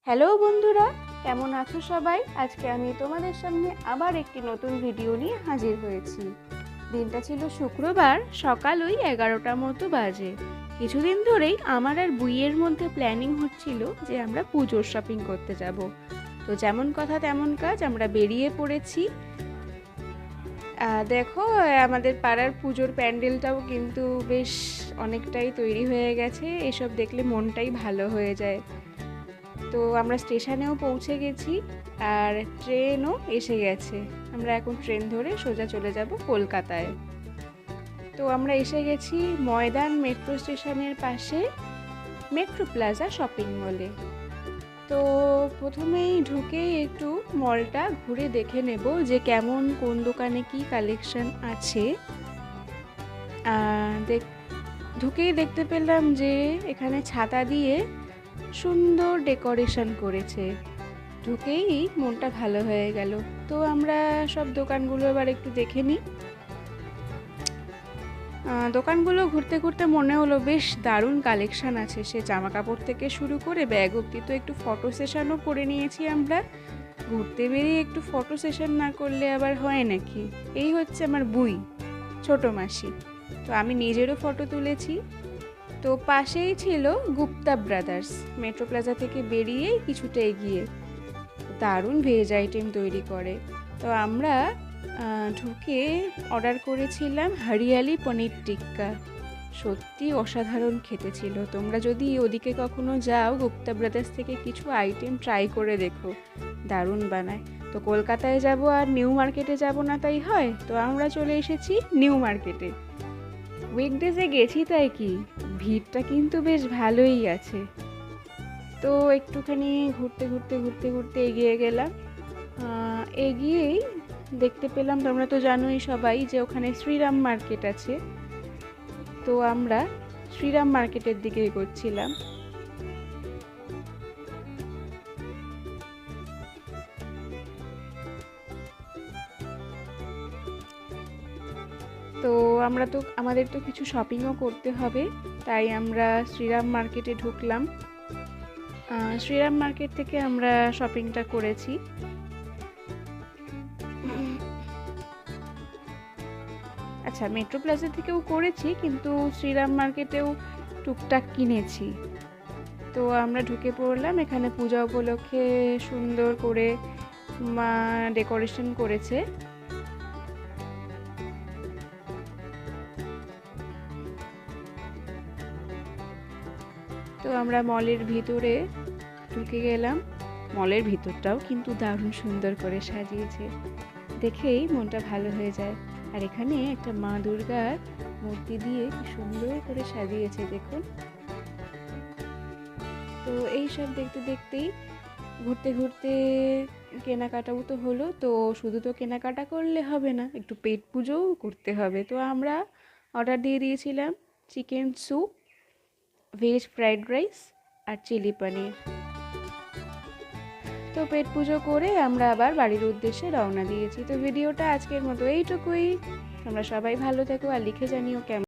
Hello বন্ধুরা, কেমন আছো সবাই? আজকে আমি তোমাদের সামনে আবার একটি নতুন ভিডিও নিয়ে হাজির হয়েছি। দিনটা ছিল শুক্রবার, সকাল ওই 11টার মতো বাজে। কিছুদিন ধরেই আমার আর বুইয়ের মধ্যে প্ল্যানিং হচ্ছিল যে আমরা পুজোর শপিং করতে যাব। তো যেমন কথা তেমন কাজ, আমরা বেরিয়ে পড়েছি। দেখো, আমাদের পাড়ার পুজোর প্যান্ডেলটাও কিন্তু বেশ অনেকটাই তৈরি হয়ে গেছে। এসব দেখলে মনটাই ভালো হয়ে যায়। তো আমরা স্টেশনেও পৌঁছে গেছি আর ট্রেনও এসে গেছে। আমরা এখন ট্রেন ধরে সোজা চলে যাব কলকাতায়। তো আমরা এসে গেছি ময়দান মেট্রো স্টেশনের পাশে মেট্রো প্লাজা শপিং মলে। তো প্রথমেই ঢুকেই একটু মলটা ঘুরে দেখে নেব যে কেমন কোন দোকানে কি কালেকশন আছে। ঢুকেই দেখতে পেলাম যে এখানে ছাতা দিয়ে সুন্দর ডেকোরেশন করেছে। ঢুকেই মনটা ভালো হয়ে গেল। তো আমরা সব দোকানগুলো এবার একটু দেখে নিই। দোকানগুলো ঘুরতে ঘুরতে মনে হলো বেশ দারুণ কালেকশন আছে। সে জামা কাপড় থেকে শুরু করে ব্যাগ অবধি। তো একটু ফটো সেশনও করে নিয়েছি আমরা। ঘুরতে বেরিয়ে একটু ফটো সেশন না করলে আবার হয় নাকি? এই হচ্ছে আমার বুই, ছোট মাসি। তো আমি নিজেরও ফটো তুলেছি। তো পাশেই ছিল গুপ্তা ব্রাদার্স, মেট্রো প্লাজা থেকে বেরিয়েই কিছুটা এগিয়ে। দারুণ ভেজ আইটেম তৈরি করে। তো আমরা ঢুকে অর্ডার করেছিলাম হরিয়ালি পনির টিক্কা। সত্যি অসাধারণ খেতে ছিল। তোমরা যদি ওদিকে কখনো যাও, গুপ্তা ব্রাদার্স থেকে কিছু আইটেম ট্রাই করে দেখো, দারুণ বানায়। তো কলকাতায় যাব আর নিউ মার্কেটে যাব না তাই হয়? তো আমরা চলে এসেছি নিউ মার্কেটে। উইকডেজে গেছি তাই কি, ভিড়টা কিন্তু বেশ ভালোই আছে। তো একটুখানি ঘুরতে ঘুরতে ঘুরতে ঘুরতে এগিয়ে গেলাম। এগিয়েই দেখতে পেলাম, তোমরা তো জানোই সবাই, যে ওখানে শ্রীরাম মার্কেট আছে। তো আমরা শ্রীরাম মার্কেটের দিকে এগোচ্ছিলাম। তো আমাদের তো কিছু শপিংও করতে হবে, তাই আমরা শ্রীরাম মার্কেটে ঢুকলাম। শ্রীরাম মার্কেট থেকে আমরা শপিংটা করেছি। আচ্ছা, মেট্রো প্লাজা থেকেও করেছি, কিন্তু শ্রীরাম মার্কেটেও টুকটাক কিনেছি। তো আমরা ঢুকে পড়লাম। এখানে পূজা উপলক্ষে সুন্দর করে মা ডেকোরেশন করেছে। তো আমরা মলের ভিতরে ঢুকে গেলাম। মলের ভিতরটাও কিন্তু দারুণ সুন্দর করে সাজিয়েছে, দেখেই মনটা ভালো হয়ে যায়। আর এখানে একটা মা দুর্গার মূর্তি দিয়ে কি সুন্দর করে সাজিয়েছে দেখুন। তো এই সব দেখতে দেখতেই ঘুরতে ঘুরতে কেনাকাটাও তো হলো। তো শুধু তো কেনাকাটা করলে হবে না, একটু পেট পুজোও করতে হবে। তো আমরা অর্ডার দিয়ে দিয়েছিলাম chicken soup, veg fried rice আর চিলি পনির। তো পেট পুজো করে আমরা আবার বাড়ির উদ্দেশ্যে রওনা দিয়েছি। তো ভিডিওটা আজকের মতো এইটুকুই। তোমরা সবাই ভালো থেকো আর লিখে জানিও কেমন